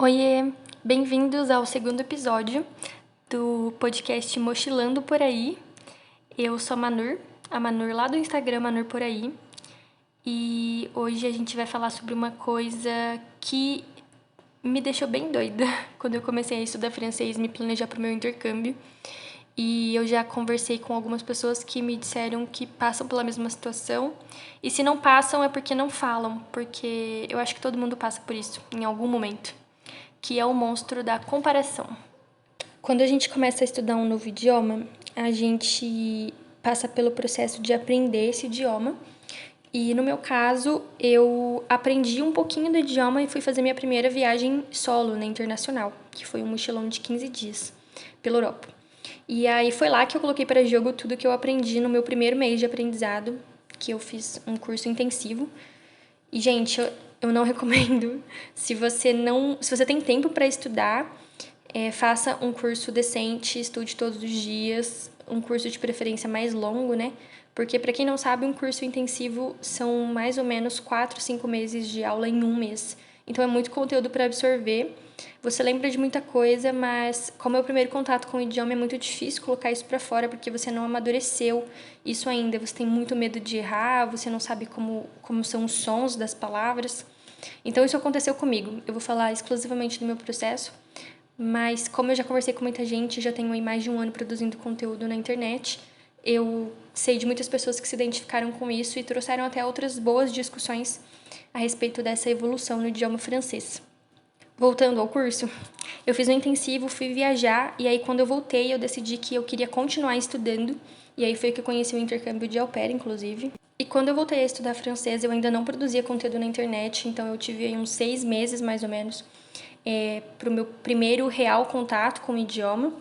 Oiê, bem-vindos ao segundo episódio do podcast Mochilando Por Aí. Eu sou a Manur lá do Instagram, Manur Por Aí. E hoje a gente vai falar sobre uma coisa que me deixou bem doida quando eu comecei a estudar francês e me planejar para o meu intercâmbio. E eu já conversei com algumas pessoas que me disseram que passam pela mesma situação. E se não passam é porque não falam, porque eu acho que todo mundo passa por isso em algum momento, que é o monstro da comparação. Quando a gente começa a estudar um novo idioma, a gente passa pelo processo de aprender esse idioma. E no meu caso, eu aprendi um pouquinho do idioma e fui fazer minha primeira viagem solo, né, internacional, que foi um mochilão de 15 dias pela Europa. E aí foi lá que eu coloquei para jogo tudo que eu aprendi no meu primeiro mês de aprendizado, que eu fiz um curso intensivo. E, gente, eu não recomendo. Se você tem tempo para estudar, faça um curso decente, estude todos os dias, um curso de preferência mais longo, né? Porque, para quem não sabe, um curso intensivo são mais ou menos 4, 5 meses de aula em um mês. Então, é muito conteúdo para absorver. Você lembra de muita coisa, mas como é o primeiro contato com o idioma, é muito difícil colocar isso para fora, porque você não amadureceu isso ainda. Você tem muito medo de errar, você não sabe como são os sons das palavras. Então, isso aconteceu comigo. Eu vou falar exclusivamente do meu processo, mas como eu já conversei com muita gente, já tenho aí mais de um ano produzindo conteúdo na internet, eu sei de muitas pessoas que se identificaram com isso e trouxeram até outras boas discussões a respeito dessa evolução no idioma francês. Voltando ao curso, eu fiz um intensivo, fui viajar, e aí quando eu voltei eu decidi que eu queria continuar estudando, e aí foi que eu conheci o intercâmbio de au pair, inclusive. E quando eu voltei a estudar francês, eu ainda não produzia conteúdo na internet, então eu tive aí uns 6 meses, mais ou menos, para o meu primeiro real contato com o idioma,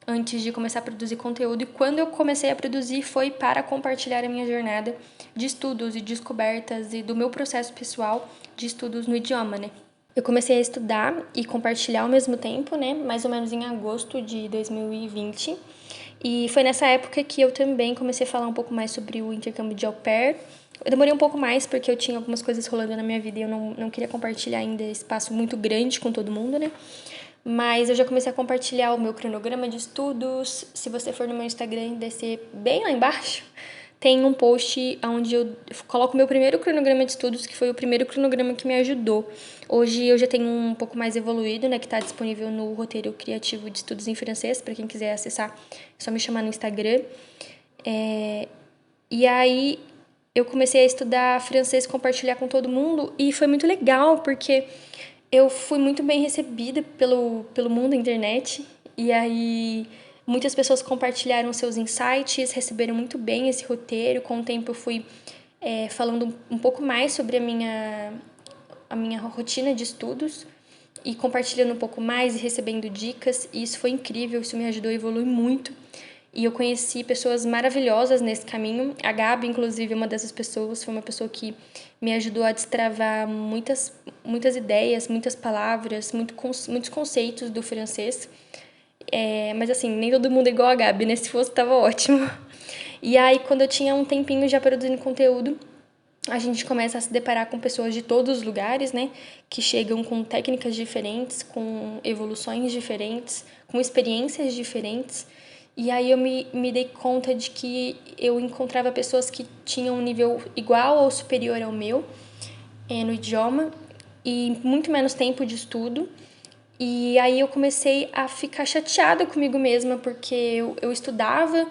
antes de começar a produzir conteúdo. E quando eu comecei a produzir foi para compartilhar a minha jornada de estudos e descobertas e do meu processo pessoal de estudos no idioma, né? Eu comecei a estudar e compartilhar ao mesmo tempo, né? Mais ou menos em agosto de 2020. E foi nessa época que eu também comecei a falar um pouco mais sobre o intercâmbio de au pair. Eu demorei um pouco mais porque eu tinha algumas coisas rolando na minha vida e eu não queria compartilhar ainda espaço muito grande com todo mundo, né? Mas eu já comecei a compartilhar o meu cronograma de estudos. Se você for no meu Instagram e descer bem lá embaixo, tem um post onde eu coloco o meu primeiro cronograma de estudos, que foi o primeiro cronograma que me ajudou. Hoje eu já tenho um pouco mais evoluído, né, que está disponível no roteiro criativo de estudos em francês, para quem quiser acessar, é só me chamar no Instagram. E aí eu comecei a estudar francês, compartilhar com todo mundo, e foi muito legal, porque eu fui muito bem recebida pelo mundo da internet, e aí muitas pessoas compartilharam seus insights, receberam muito bem esse roteiro. Com o tempo eu fui falando um pouco mais sobre a minha rotina de estudos e compartilhando um pouco mais e recebendo dicas, e isso foi incrível, isso me ajudou a evoluir muito. E eu conheci pessoas maravilhosas nesse caminho. A Gabi, inclusive, é uma dessas pessoas, foi uma pessoa que me ajudou a destravar muitas ideias, muitas palavras, muitos conceitos do francês. Mas assim, nem todo mundo é igual a Gabi, né? Se fosse, tava ótimo. E aí, quando eu tinha um tempinho já produzindo conteúdo, a gente começa a se deparar com pessoas de todos os lugares, né? Que chegam com técnicas diferentes, com evoluções diferentes, com experiências diferentes. E aí eu me dei conta de que eu encontrava pessoas que tinham um nível igual ou superior ao meu no idioma e muito menos tempo de estudo. E aí eu comecei a ficar chateada comigo mesma, porque eu estudava,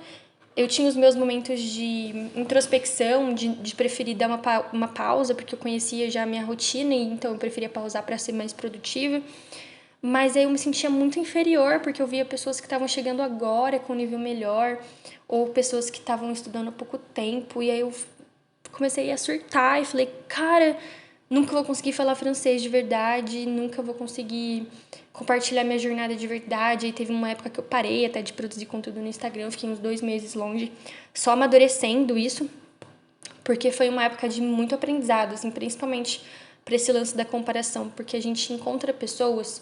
eu tinha os meus momentos de introspecção, de preferir dar uma pausa, porque eu conhecia já a minha rotina, e então eu preferia pausar para ser mais produtiva. Mas aí eu me sentia muito inferior, porque eu via pessoas que estavam chegando agora com um nível melhor, ou pessoas que estavam estudando há pouco tempo, e aí eu comecei a surtar e falei, cara, nunca vou conseguir falar francês de verdade, nunca vou conseguir compartilhar minha jornada de verdade. Aí teve uma época que eu parei até de produzir conteúdo no Instagram, eu fiquei uns 2 meses longe, só amadurecendo isso, porque foi uma época de muito aprendizado, assim, principalmente para esse lance da comparação, porque a gente encontra pessoas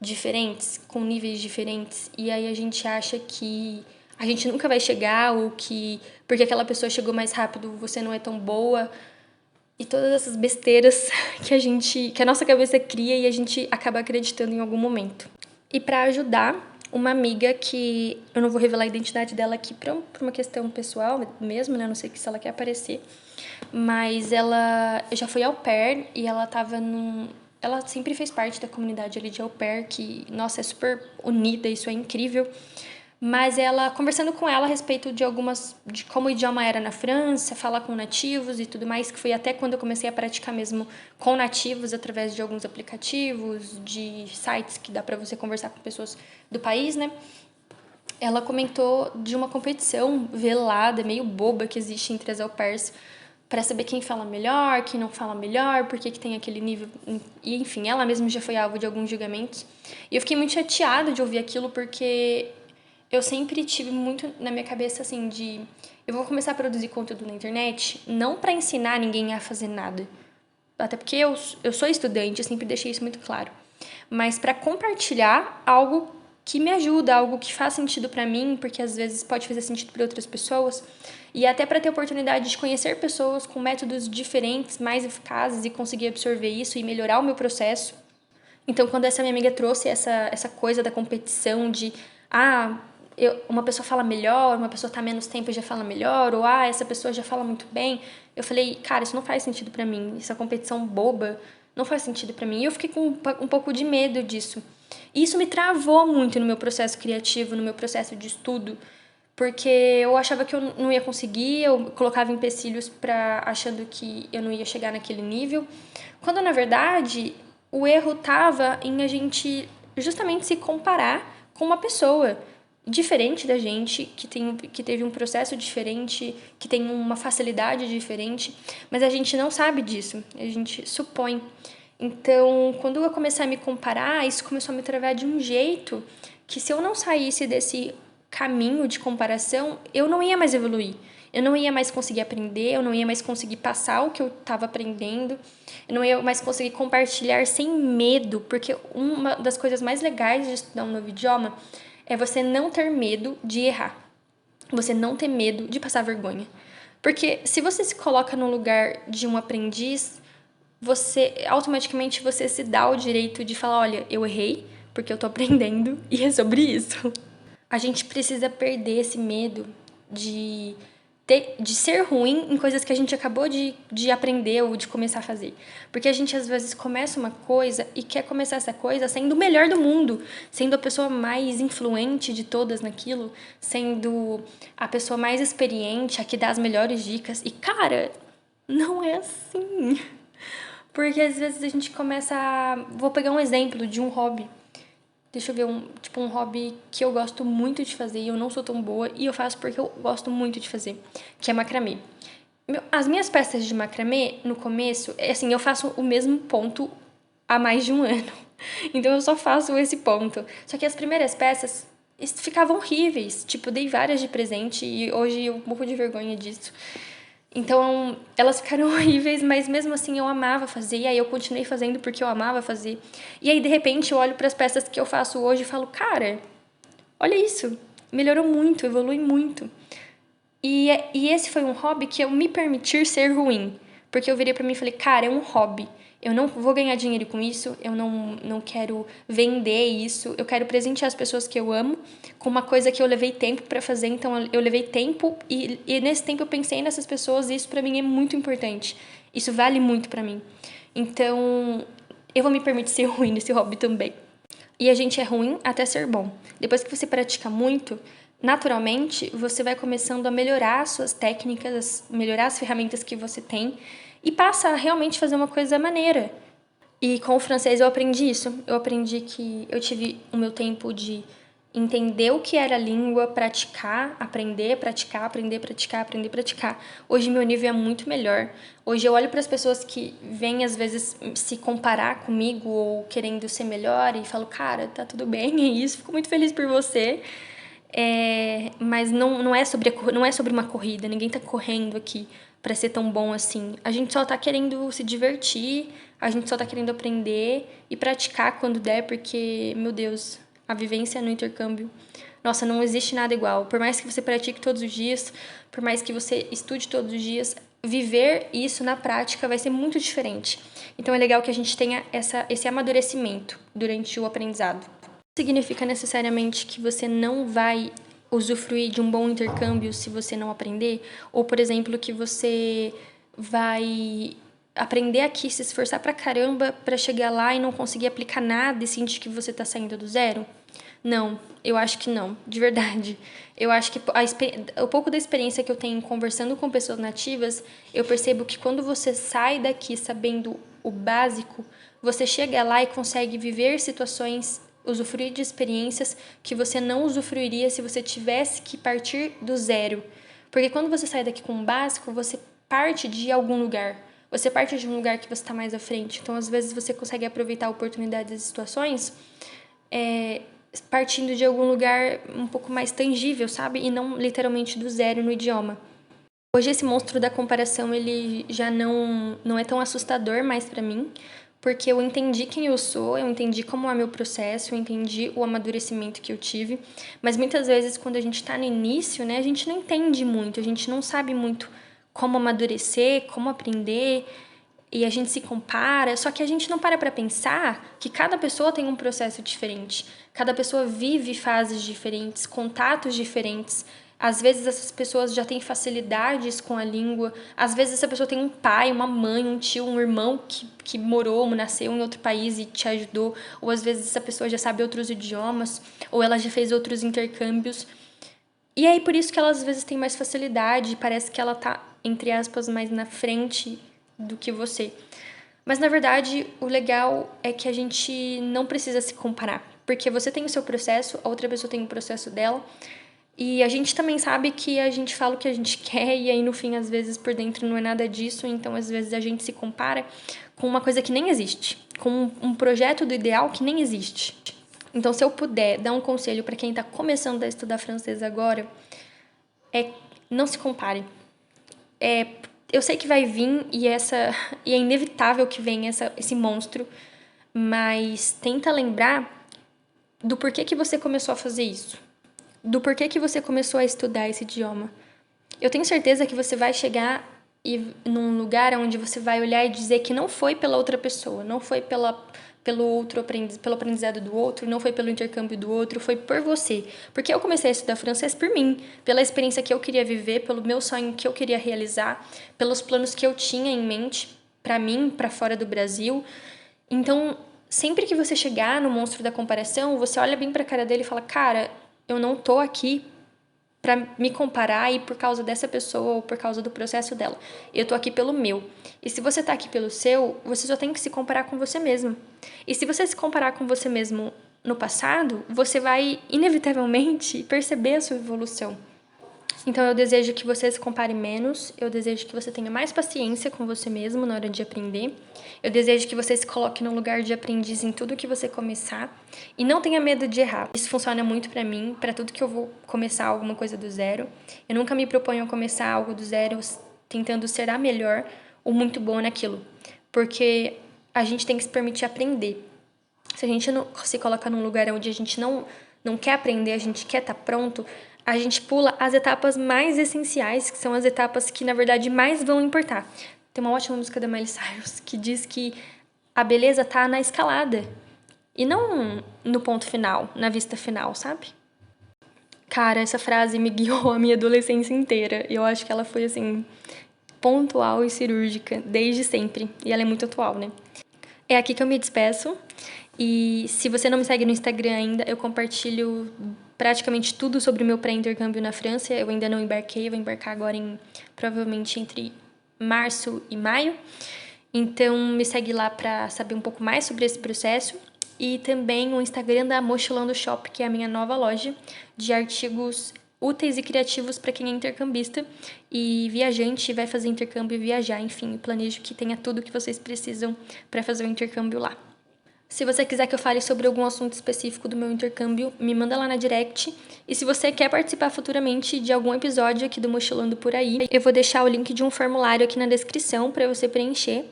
diferentes, com níveis diferentes, e aí a gente acha que a gente nunca vai chegar, ou que porque aquela pessoa chegou mais rápido você não é tão boa. e todas essas besteiras que a nossa cabeça cria e a gente acaba acreditando em algum momento. E para ajudar, uma amiga que eu não vou revelar a identidade dela aqui por uma questão pessoal mesmo, né? Eu não sei se ela quer aparecer, mas ela já foi au pair e ela tava ela sempre fez parte da comunidade ali de au pair, que, nossa, é super unida, isso é incrível. Mas ela, conversando com ela a respeito de como o idioma era na França, falar com nativos e tudo mais, que foi até quando eu comecei a praticar mesmo com nativos através de alguns aplicativos, de sites que dá para você conversar com pessoas do país, né? Ela comentou de uma competição velada, meio boba, que existe entre as au pairs para saber quem fala melhor, quem não fala melhor, por que tem aquele nível. E, enfim, ela mesma já foi alvo de alguns julgamentos. E eu fiquei muito chateada de ouvir aquilo, porque eu sempre tive muito na minha cabeça, assim, de... Eu vou começar a produzir conteúdo na internet, não para ensinar ninguém a fazer nada. Até porque eu sou estudante, eu sempre deixei isso muito claro. Mas para compartilhar algo que me ajuda, algo que faz sentido para mim, porque às vezes pode fazer sentido para outras pessoas, e até para ter a oportunidade de conhecer pessoas com métodos diferentes, mais eficazes e conseguir absorver isso e melhorar o meu processo. Então, quando essa minha amiga trouxe essa coisa da competição de uma pessoa fala melhor, uma pessoa tá menos tempo e já fala melhor, ou essa pessoa já fala muito bem, eu falei, cara, isso não faz sentido pra mim, essa competição boba não faz sentido pra mim. E eu fiquei com um pouco de medo disso. E isso me travou muito no meu processo criativo, no meu processo de estudo, porque eu achava que eu não ia conseguir, eu colocava empecilhos achando que eu não ia chegar naquele nível, quando na verdade o erro tava em a gente justamente se comparar com uma pessoa diferente da gente, que teve um processo diferente, que tem uma facilidade diferente, mas a gente não sabe disso, a gente supõe. Então, quando eu comecei a me comparar, isso começou a me travar de um jeito que, se eu não saísse desse caminho de comparação, eu não ia mais evoluir. Eu não ia mais conseguir aprender, eu não ia mais conseguir passar o que eu estava aprendendo, eu não ia mais conseguir compartilhar sem medo, porque uma das coisas mais legais de estudar um novo idioma é você não ter medo de errar. Você não ter medo de passar vergonha. Porque se você se coloca no lugar de um aprendiz, automaticamente você se dá o direito de falar, olha, eu errei, porque eu tô aprendendo, e é sobre isso. A gente precisa perder esse medo de ser ruim em coisas que a gente acabou de aprender ou de começar a fazer. Porque a gente, às vezes, começa uma coisa e quer começar essa coisa sendo o melhor do mundo, sendo a pessoa mais influente de todas naquilo, sendo a pessoa mais experiente, a que dá as melhores dicas. E, cara, não é assim. Porque, às vezes, a gente começa a... Vou pegar um exemplo de um hobby. Deixa eu ver, um hobby que eu gosto muito de fazer e eu não sou tão boa, e eu faço porque eu gosto muito de fazer, que é macramê. As minhas peças de macramê, no começo, assim, eu faço o mesmo ponto há mais de um ano. Então eu só faço esse ponto. Só que as primeiras peças ficavam horríveis. Tipo, eu dei várias de presente e hoje eu morro de vergonha disso. Então, elas ficaram horríveis, mas mesmo assim eu amava fazer, e aí eu continuei fazendo porque eu amava fazer. E aí, de repente, eu olho para as peças que eu faço hoje e falo, cara, olha isso, melhorou muito, evolui muito. E esse foi um hobby que eu me permitir ser ruim, porque eu virei para mim e falei, cara, é um hobby. Eu não vou ganhar dinheiro com isso, eu não quero vender isso, eu quero presentear as pessoas que eu amo com uma coisa que eu levei tempo para fazer, então eu levei tempo e nesse tempo eu pensei nessas pessoas e isso para mim é muito importante. Isso vale muito para mim. Então, eu vou me permitir ser ruim nesse hobby também. E a gente é ruim até ser bom. Depois que você pratica muito, naturalmente, você vai começando a melhorar as suas técnicas, melhorar as ferramentas que você tem e passa a realmente fazer uma coisa maneira. E com o francês eu aprendi isso. Eu aprendi que eu tive o meu tempo de entender o que era a língua, praticar, aprender, praticar, aprender, praticar, aprender, praticar. Hoje meu nível é muito melhor. Hoje eu olho para as pessoas que vêm às vezes se comparar comigo ou querendo ser melhor e falo, cara, tá tudo bem, é isso, fico muito feliz por você. Mas não é sobre uma corrida, ninguém tá correndo aqui para ser tão bom assim. A gente só tá querendo se divertir, a gente só tá querendo aprender e praticar quando der, porque, meu Deus, a vivência no intercâmbio, nossa, não existe nada igual. Por mais que você pratique todos os dias, por mais que você estude todos os dias, viver isso na prática vai ser muito diferente. Então é legal que a gente tenha esse amadurecimento durante o aprendizado. Não significa necessariamente que você não vai usufruir de um bom intercâmbio se você não aprender, ou, por exemplo, que você vai aprender aqui, se esforçar pra caramba pra chegar lá e não conseguir aplicar nada e sentir que você tá saindo do zero. Não, eu acho que não, de verdade. Eu acho que o pouco da experiência que eu tenho conversando com pessoas nativas, eu percebo que quando você sai daqui sabendo o básico, você chega lá e consegue viver situações, usufruir de experiências que você não usufruiria se você tivesse que partir do zero. Porque quando você sai daqui com o básico, você parte de algum lugar. Você parte de um lugar que você está mais à frente. Então, às vezes, você consegue aproveitar oportunidades e situações partindo de algum lugar um pouco mais tangível, sabe? E não literalmente do zero no idioma. Hoje esse monstro da comparação, ele já não é tão assustador mais pra mim, porque eu entendi quem eu sou, eu entendi como é meu processo, eu entendi o amadurecimento que eu tive, mas muitas vezes quando a gente tá no início, né, a gente não entende muito, a gente não sabe muito como amadurecer, como aprender, e a gente se compara, só que a gente não para pra pensar que cada pessoa tem um processo diferente, cada pessoa vive fases diferentes, contatos diferentes. Às vezes essas pessoas já têm facilidades com a língua, às vezes essa pessoa tem um pai, uma mãe, um tio, um irmão que morou, nasceu em outro país e te ajudou, ou às vezes essa pessoa já sabe outros idiomas, ou ela já fez outros intercâmbios. E aí por isso que ela às vezes tem mais facilidade, parece que ela tá, entre aspas, mais na frente do que você. Mas na verdade, o legal é que a gente não precisa se comparar, porque você tem o seu processo, a outra pessoa tem o processo dela, e a gente também sabe que a gente fala o que a gente quer e aí no fim às vezes por dentro não é nada disso, então às vezes a gente se compara com uma coisa que nem existe, com um projeto do ideal que nem existe. Então, se eu puder dar um conselho para quem está começando a estudar francês agora, é não se compare. Eu sei que vai vir e é inevitável que venha esse monstro, mas tenta lembrar do porquê que você começou a fazer isso, do porquê que você começou a estudar esse idioma. Eu tenho certeza que você vai chegar num lugar onde você vai olhar e dizer que não foi pela outra pessoa, não foi pelo aprendizado do outro, não foi pelo intercâmbio do outro, foi por você. Porque eu comecei a estudar francês por mim, pela experiência que eu queria viver, pelo meu sonho que eu queria realizar, pelos planos que eu tinha em mente para mim, para fora do Brasil. Então, sempre que você chegar no monstro da comparação, você olha bem para a cara dele e fala: "Cara, eu não tô aqui para me comparar e por causa dessa pessoa ou por causa do processo dela. Eu tô aqui pelo meu. E se você tá aqui pelo seu, você só tem que se comparar com você mesmo. E se você se comparar com você mesmo no passado, você vai inevitavelmente perceber a sua evolução. Então eu desejo que você se compare menos, eu desejo que você tenha mais paciência com você mesmo na hora de aprender. Eu desejo que você se coloque no lugar de aprendiz em tudo que você começar e não tenha medo de errar. Isso funciona muito pra mim, pra tudo que eu vou começar alguma coisa do zero. Eu nunca me proponho a começar algo do zero tentando ser a melhor ou muito boa naquilo, porque a gente tem que se permitir aprender. Se a gente não se coloca num lugar onde a gente não quer aprender, a gente quer estar pronto, a gente pula as etapas mais essenciais, que são as etapas que, na verdade, mais vão importar. Tem uma ótima música da Miley Cyrus que diz que a beleza tá na escalada e não no ponto final, na vista final, sabe? Cara, essa frase me guiou a minha adolescência inteira. E eu acho que ela foi, assim, pontual e cirúrgica desde sempre. E ela é muito atual, né? É aqui que eu me despeço. E se você não me segue no Instagram ainda, eu compartilho praticamente tudo sobre o meu pré-intercâmbio na França. Eu ainda não embarquei, eu vou embarcar agora provavelmente entre março e maio. Então me segue lá para saber um pouco mais sobre esse processo. E também o Instagram da Mochilando Shop, que é a minha nova loja de artigos úteis e criativos para quem é intercambista e viajante, vai fazer intercâmbio e viajar, enfim, planejo que tenha tudo que vocês precisam para fazer o intercâmbio lá. Se você quiser que eu fale sobre algum assunto específico do meu intercâmbio, me manda lá na direct. E se você quer participar futuramente de algum episódio aqui do Mochilando por Aí, eu vou deixar o link de um formulário aqui na descrição para você preencher,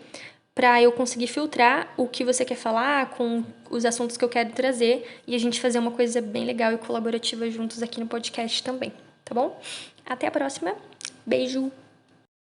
para eu conseguir filtrar o que você quer falar com os assuntos que eu quero trazer e a gente fazer uma coisa bem legal e colaborativa juntos aqui no podcast também, tá bom? Até a próxima. Beijo!